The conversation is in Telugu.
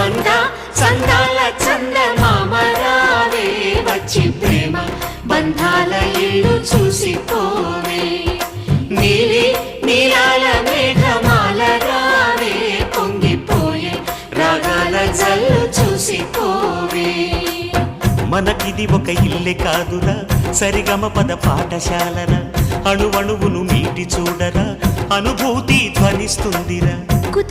అంద చందాల చందమామ రావే వచ్చి ప్రేమ బంధాల ఇల్లు చూసిపోవే నీలి నీలాల మేఘమాల రావే పొంగిపోయే రాగాల జల్లు చూసిపోవే మనకిది ఒక ఇల్లే కాదురా సరిగమ పద పాఠశాలరా అణువణువును మీటి చూడరా అనుభూతి ధ్వనిస్తుందిరా కుత